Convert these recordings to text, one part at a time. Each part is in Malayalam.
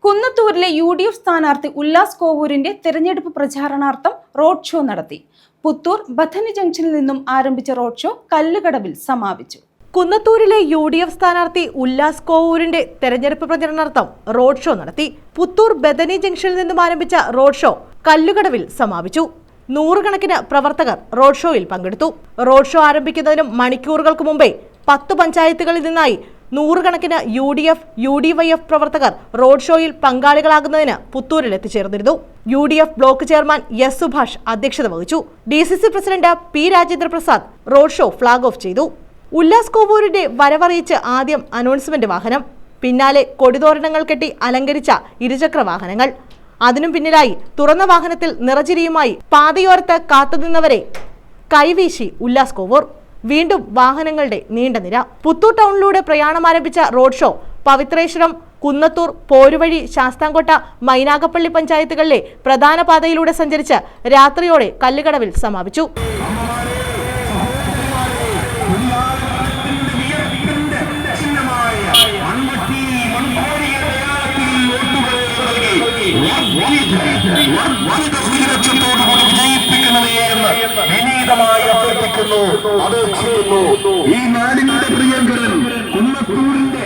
കുന്നത്തൂരിലെ UDF സ്ഥാനാർത്ഥി ഉല്ലാസ് കോവൂരിന്റെ തെരഞ്ഞെടുപ്പ് പ്രചാരണാർത്ഥം റോഡ് ഷോ നടത്തി. പുത്തൂർ ബഥനി ജംഗ്ഷനിൽ നിന്നും ആരംഭിച്ച റോഡ് ഷോ കല്ലുകടവിൽ സമാപിച്ചു. കുന്നത്തൂരിലെ UDF സ്ഥാനാർത്ഥി ഉല്ലാസ് കോവൂരിന്റെ തെരഞ്ഞെടുപ്പ് പ്രചരണാർത്ഥം റോഡ് ഷോ നടത്തി. പുത്തൂർ ബഥനി ജംഗ്ഷനിൽ നിന്നും ആരംഭിച്ച റോഡ് ഷോ കല്ലുകടവിൽ സമാപിച്ചു. നൂറുകണക്കിന് പ്രവർത്തകർ റോഡ് ഷോയിൽ പങ്കെടുത്തു. റോഡ് ഷോ ആരംഭിക്കുന്നതിനും മണിക്കൂറുകൾക്ക് മുമ്പേ 10 പഞ്ചായത്തുകളിൽ നിന്നായി നൂറുകണക്കിന് UDF, UDYF പ്രവർത്തകർ റോഡ് ഷോയിൽ പങ്കാളികളാകുന്നതിന് പുത്തൂരിൽ എത്തിച്ചേർന്നിരുന്നു. UDF block chairman S. Subhash അധ്യക്ഷത വഹിച്ചു. DCC president P. Rajendra Prasad road show flag off ചെയ്തു. ഉല്ലാസ് കോവൂരിന്റെ വരവറിയിച്ച് ആദ്യം അനൗൺസ്മെന്റ് വാഹനം, പിന്നാലെ കൊടിതോരണങ്ങൾ കെട്ടി അലങ്കരിച്ച ഇരുചക്ര വാഹനങ്ങൾ, അതിനും പിന്നിലായി തുറന്ന വാഹനത്തിൽ നിറചിരിയുമായി പാതയോരത്ത് കാത്തുനിന്നവരെ കൈവീശി ഉല്ലാസ് കോവൂർ. വീണ്ടും വാഹനങ്ങളുടെ നീണ്ട നിര. പുത്തൂർ ടൗണിലൂടെ പ്രയാണം ആരംഭിച്ച റോഡ് ഷോ പവിത്രേശ്വരം, കുന്നത്തൂർ, പോരുവഴി, ശാസ്താംകോട്ട, മൈനാഗപ്പള്ളി പഞ്ചായത്തുകളിലെ പ്രധാന പാതയിലൂടെ സഞ്ചരിച്ച് രാത്രിയോടെ കല്ലുകടവിൽ സമാപിച്ചു. ഈ നാടിന്റെ പ്രിയങ്കരൻ കുന്നത്തൂരിന്റെ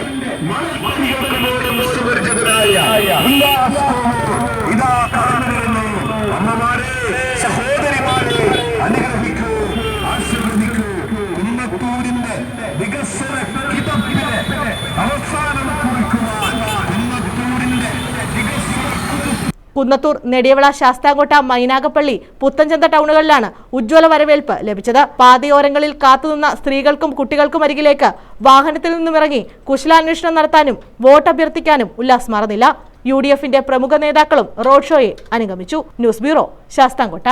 ഇതാ കാണുന്നു. അമ്മമാരെ, സഹോദരിമാരെ, അനുഗ്രഹിക്കൂ, ആശീർവദിക്കൂ. കുന്നത്തൂരിന്റെ വികസന കിതപ്പിന് അവസാനം കുറിക്കുവാൻ കുന്നത്തൂരിന്റെ കുന്നത്തൂർ, നെടിയവിള, ശാസ്താംകോട്ട, മൈനാഗപ്പള്ളി, പുത്തൻചന്ത ടൗണുകളിലാണ് ഉജ്ജ്വല വരവേൽപ്പ് ലഭിച്ചത്. പാതയോരങ്ങളിൽ കാത്തുനിന്ന സ്ത്രീകൾക്കും കുട്ടികൾക്കും അരികിലേക്ക് വാഹനത്തിൽ നിന്നും ഇറങ്ങി കുശലാന്വേഷണം നടത്താനും വോട്ട് അഭ്യർത്ഥിക്കാനും ഉല്ലാസ് മറന്നില്ല. UDFന്റെ പ്രമുഖ നേതാക്കളും റോഡ് ഷോയെ അനുഗമിച്ചു. News bureau, Sasthamkotta.